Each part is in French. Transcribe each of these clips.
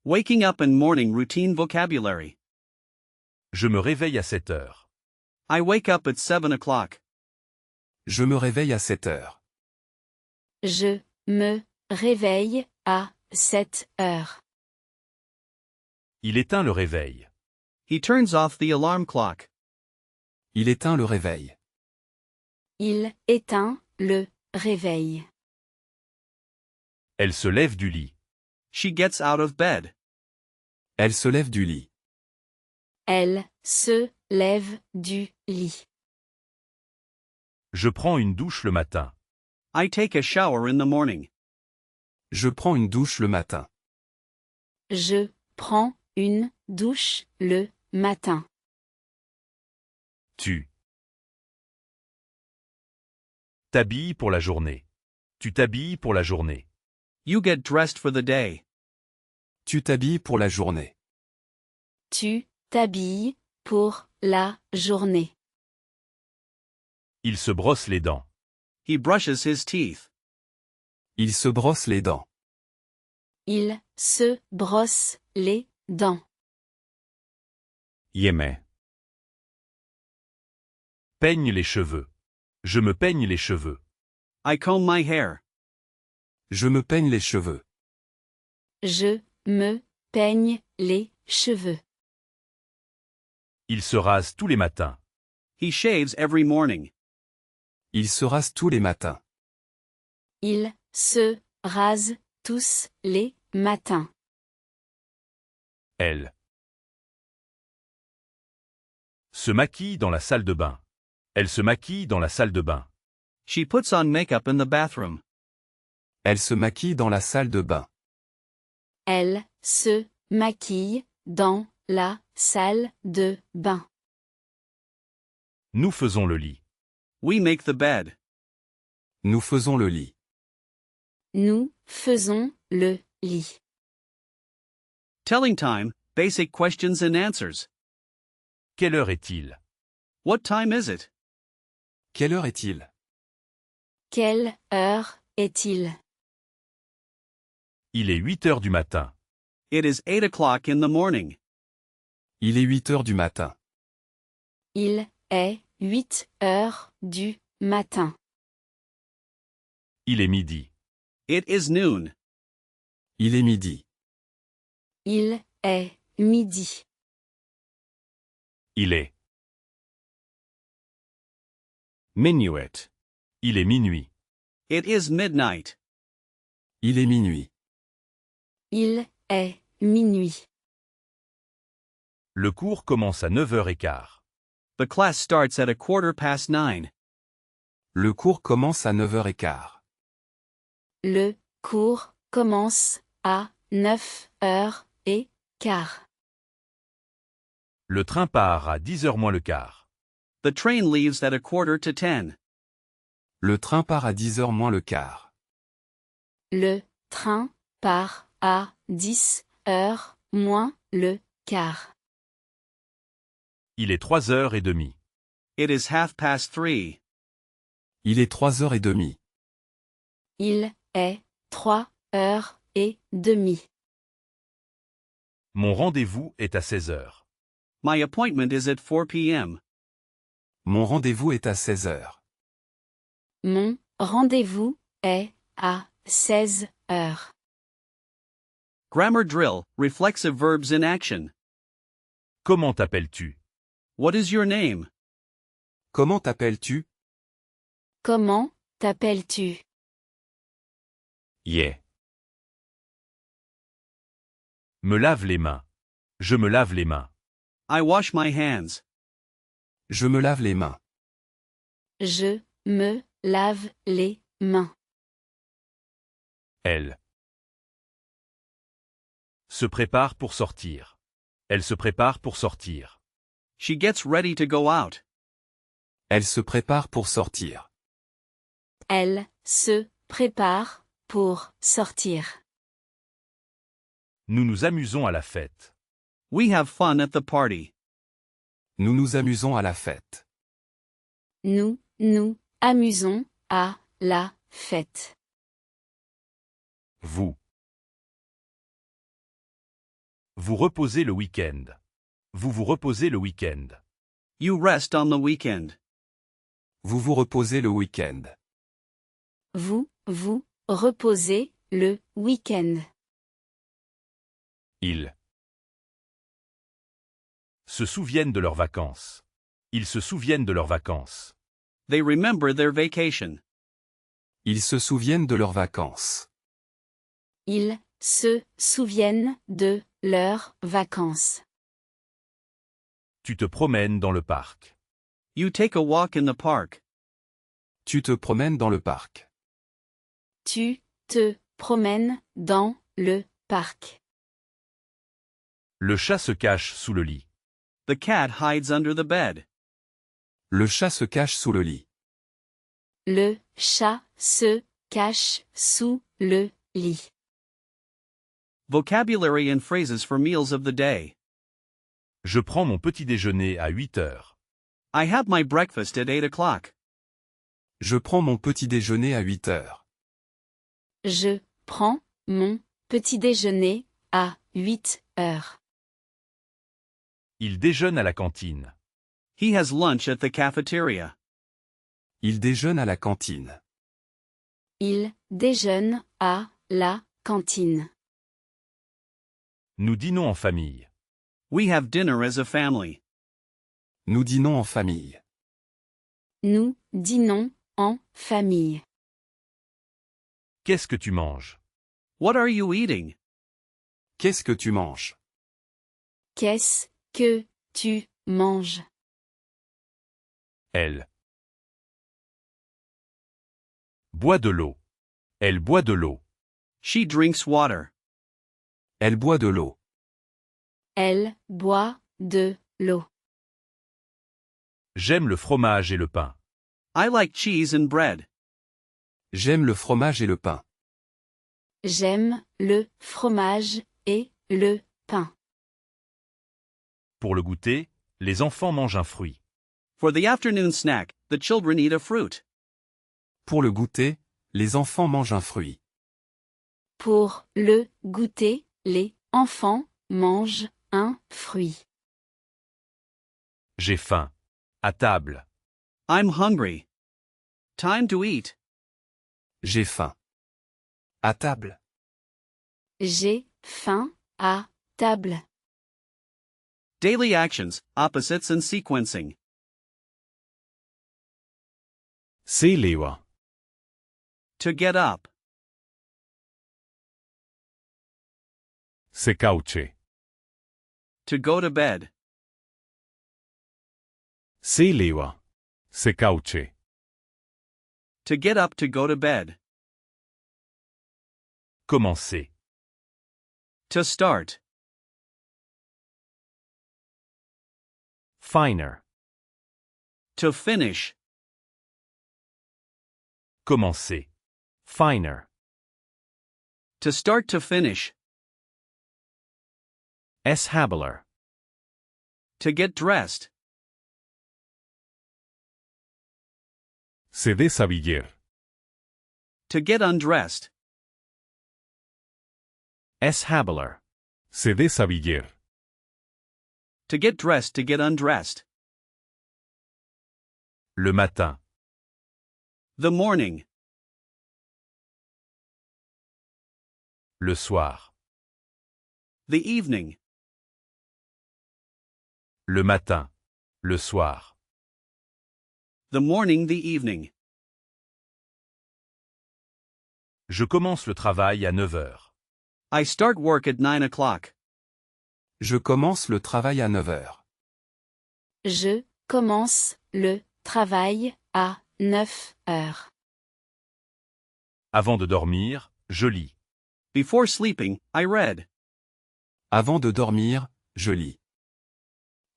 Waking up and morning routine vocabulary. Je me réveille à 7 heures. I wake up at 7 o'clock. Je me réveille à 7 heures. Je me réveille à 7 heures. Il éteint le réveil. He turns off the alarm clock. Il éteint le réveil. Il éteint le réveil. Elle se lève du lit. She gets out of bed. Elle se lève du lit. Elle se lève du lit. Je prends une douche le matin. I take a shower in the morning. Je prends une douche le matin. Je prends une douche le matin. Tu t'habilles pour la journée. Tu t'habilles pour la journée. You get dressed for the day. Tu t'habilles pour la journée. Tu t'habilles pour la journée. Il se brosse les dents. He brushes his teeth. Il se brosse les dents. Il se brosse les dents. Yémé. Peigne les cheveux. Je me peigne les cheveux. I comb my hair. Je me peigne les cheveux. Je me peigne les cheveux. Il se rase tous les matins. He shaves every morning. Il se rase tous les matins. Il se rase tous les matins. Elle se maquille dans la salle de bain. Elle se maquille dans la salle de bain. She puts on makeup in the bathroom. Elle se maquille dans la salle de bain. Elle se maquille dans la salle de bain. Nous faisons le lit. We make the bed. Nous faisons le lit. Nous faisons le lit. Telling time, basic questions and answers. Quelle heure est-il? What time is it? Quelle heure est-il? Quelle heure est-il? Il est 8 heures du matin. It is 8 o'clock in the morning. Il est 8 heures du matin. Il est 8 heures du matin. Il est midi. It is noon. Il est midi. Il est midi. Il est Minuit. Il est minuit. It is midnight. Il est minuit. Il est minuit. Le cours commence à 9h15. The class starts at 9:15. Le cours commence à 9h15. Le cours commence à 9h15. Le train part à 10h moins le quart. The train leaves at 9:45. Le train part à 10h moins le quart. Le train part à 10h moins le quart. Il est 3h30. It is 3:30. Il est 3h30. Il est 3h30. Mon rendez-vous est à 16h. My appointment is at 4 p.m. Mon rendez-vous est à 16h. Mon rendez-vous est à 16 heures. Grammar drill, reflexive verbs in action. Comment t'appelles-tu? What is your name? Comment t'appelles-tu? Comment t'appelles-tu? Yeah. Me lave les mains. Je me lave les mains. I wash my hands. Je me lave les mains. Je me lave les mains. Elle se prépare pour sortir. Elle se prépare pour sortir. She gets ready to go out. Elle se prépare pour sortir. Elle se prépare pour sortir. Nous nous amusons à la fête. We have fun at the party. Nous nous amusons à la fête. Nous nous amusons à la fête. Vous Vous reposez le week-end. Vous vous reposez le week-end. You rest on the weekend. Vous vous reposez le week-end. Vous reposez le week-end. Ils se souviennent de leurs vacances. Ils se souviennent de leurs vacances. They remember their vacation. Ils se souviennent de leurs vacances. Ils se souviennent de leurs vacances. Tu te promènes dans le parc. You take a walk in the park. Tu te promènes dans le parc. Tu te promènes dans le parc. Le chat se cache sous le lit. The cat hides under the bed. Le chat se cache sous le lit. Le chat se cache sous le lit. Vocabulary and phrases for meals of the day. Je prends mon petit déjeuner à 8 heures. I have my breakfast at 8 o'clock. Je prends mon petit déjeuner à 8 heures. Je prends mon petit déjeuner à 8 heures. Il déjeune à la cantine. He has lunch at the cafeteria. Il déjeune à la cantine. Il déjeune à la cantine. Nous dînons en famille. We have dinner as a family. Nous dînons en famille. Nous dînons en famille. Qu'est-ce que tu manges? What are you eating? Qu'est-ce que tu manges? Qu'est-ce que tu manges? Elle boit de l'eau. Elle boit de l'eau. She drinks water. Elle boit de l'eau. Elle boit de l'eau. J'aime le fromage et le pain. I like cheese and bread. J'aime le fromage et le pain. J'aime le fromage et le pain. Pour le goûter, les enfants mangent un fruit. For the afternoon snack, the children eat a fruit. Pour le goûter, les enfants mangent un fruit. Pour le goûter, les enfants mangent un fruit. J'ai faim. À table. I'm hungry. Time to eat. J'ai faim. À table. J'ai faim à table. Daily actions, opposites and sequencing. Se leva. To get up. Se cauce. To go to bed. Se leva. Se cauce. To get up to go to bed. Commencer. To start. Finer. To finish. Commencer. Finer. To start to finish. Habler. To get dressed. Se deshabiller. To get undressed. Habler. Se deshabiller. To get dressed to get undressed. Le matin. The morning. Le soir. The evening. Le matin. Le soir. The morning, the evening. Je commence le travail à 9 heures. I start work at 9 o'clock. Je commence le travail à 9 heures. Je commence le travail à 9 heures. Avant de dormir, je lis. Before sleeping, I read. Avant de dormir, je lis.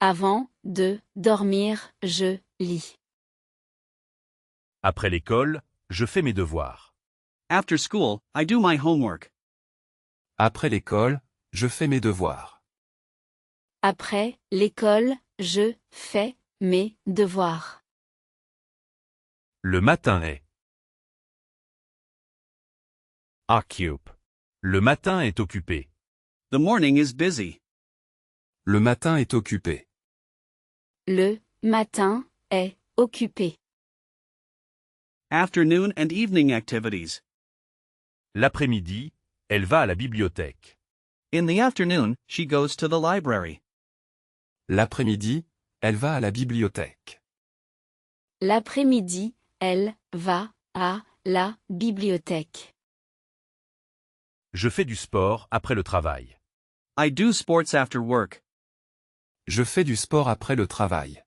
Avant de dormir, je lis. Après l'école, je fais mes devoirs. After school, I do my homework. Après l'école, je fais mes devoirs. Après l'école, je fais mes devoirs. Le matin est. Occupe. Le matin est occupé. The morning is busy. Le matin est occupé. Le matin est occupé. Afternoon and evening activities. L'après-midi, elle va à la bibliothèque. In the afternoon, she goes to the library. L'après-midi, elle va à la bibliothèque. L'après-midi, elle va à la bibliothèque. Je fais du sport après le travail. I do sports after work. Je fais du sport après le travail.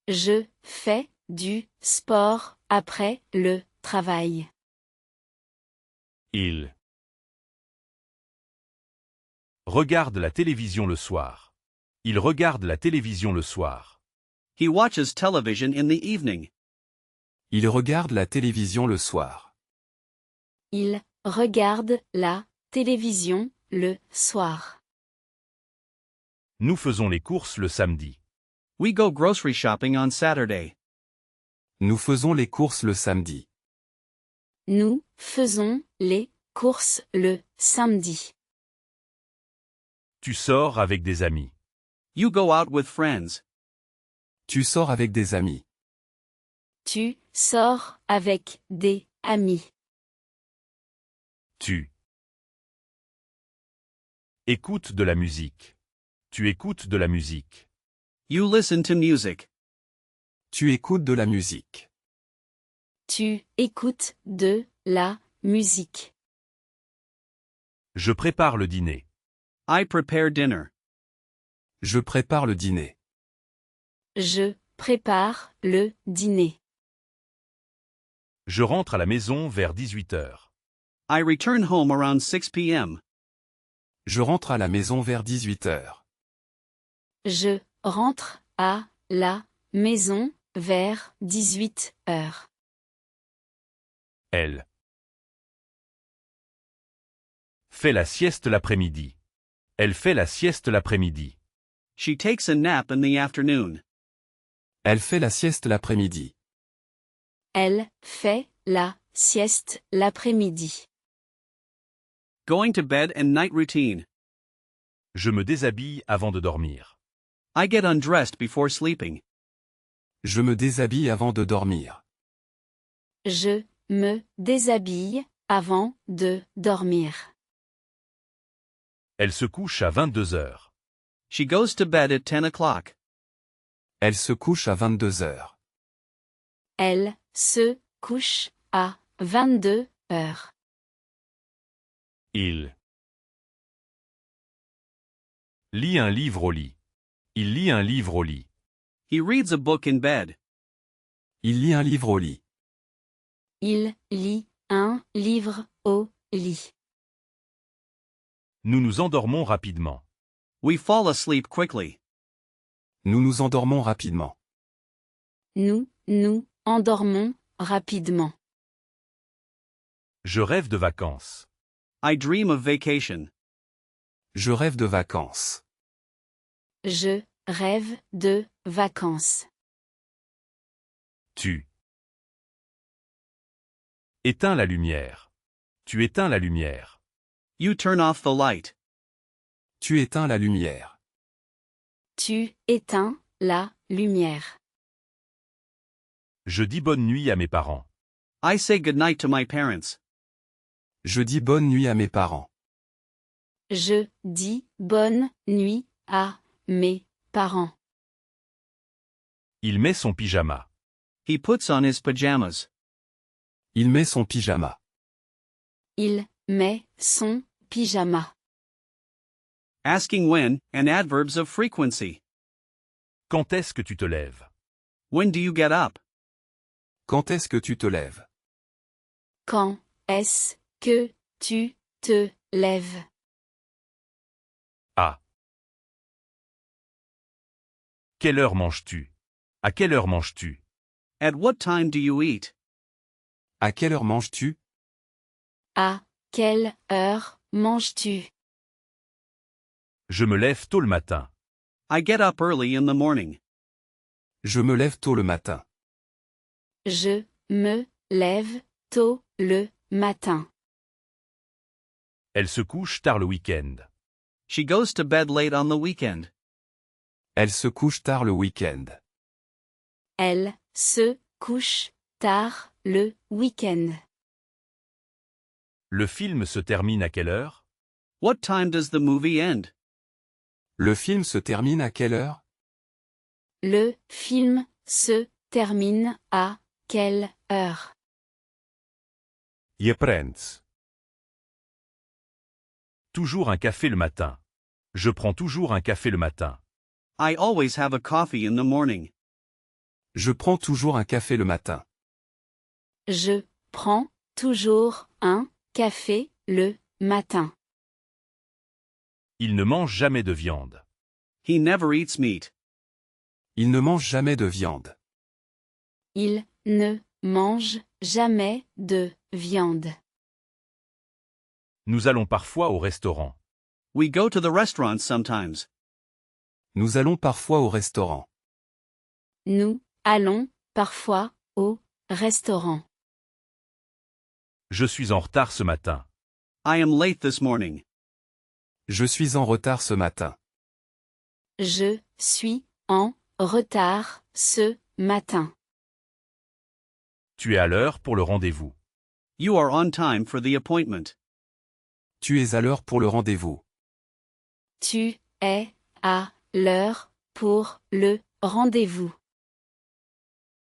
Je fais du sport après le travail. Il regarde la télévision le soir. Il regarde la télévision le soir. He watches television in the evening. Il regarde la télévision le soir. Il regarde la télévision le soir. Nous faisons les courses le samedi. We go grocery shopping on Saturday. Nous faisons les courses le samedi. Nous faisons les courses le samedi. Tu sors avec des amis. You go out with friends. Tu sors avec des amis. Tu sors avec des amis. Tu écoutes de la musique. Tu écoutes de la musique. You listen to music. Tu écoutes de la musique. Tu écoutes de la musique. Je prépare le dîner. I prepare dinner. Je prépare le dîner. Je prépare le dîner. Je rentre à la maison vers 18 heures. I return home around 6 p.m. Je rentre à la maison vers 18 heures. Je rentre à la maison vers 18 heures. Elle fait la sieste l'après-midi. Elle fait la sieste l'après-midi. She takes a nap in the afternoon. Elle fait la sieste l'après-midi. Elle fait la sieste l'après-midi. Going to bed and night routine. Je me déshabille avant de dormir. I get undressed before sleeping. Je me déshabille avant de dormir. Je me déshabille avant de dormir. Elle se couche à 22 heures. She goes to bed at 10 o'clock. Elle se couche à 22 heures. Elle se couche à 22 heures. Il lit un livre au lit. Il lit un livre au lit. He reads a book in bed. Il lit un livre au lit. Il lit un livre au lit. Nous nous endormons rapidement. We fall asleep quickly. Nous nous endormons rapidement. Nous nous endormons rapidement. Je rêve de vacances. I dream of vacation. Je rêve de vacances. Je rêve de vacances. Tu éteins la lumière. Tu éteins la lumière. You turn off the light. Tu éteins la lumière. Tu éteins la lumière. Je dis bonne nuit à mes parents. I say goodnight to my parents. Je dis bonne nuit à mes parents. Je dis bonne nuit à mes parents. Il met son pyjama. He puts on his pajamas. Il met son pyjama. Il met son pyjama. Asking when, and adverbs of frequency. Quand est-ce que tu te lèves? When do you get up? Quand est-ce que tu te lèves? Quand est-ce que tu te lèves? À quelle heure manges-tu? À quelle heure manges-tu? At what time do you eat? À quelle heure manges-tu? À quelle heure manges-tu? Je me lève tôt le matin. I get up early in the morning. Je me lève tôt le matin. Je me lève tôt le matin. Elle se couche tard le week-end. She goes to bed late on the weekend. Elle se couche tard le week-end. Elle se couche tard le week-end. Le film se termine à quelle heure? What time does the movie end? Le film se termine à quelle heure? Le film se termine à quelle heure? Je prends. Toujours un café le matin. Je prends toujours un café le matin. I always have a coffee in the morning. Je prends toujours un café le matin. Je prends toujours un café le matin. Il ne mange jamais de viande. He never eats meat. Il ne mange jamais de viande. Il ne mange jamais de viande. Nous allons parfois au restaurant. We go to the restaurant sometimes. Nous allons parfois au restaurant. Nous allons parfois au restaurant. Je suis en retard ce matin. I am late this morning. Je suis en retard ce matin. Je suis en retard ce matin. Tu es à l'heure pour le rendez-vous. You are on time for the appointment. Tu es à l'heure pour le rendez-vous. Tu es à l'heure pour le rendez-vous.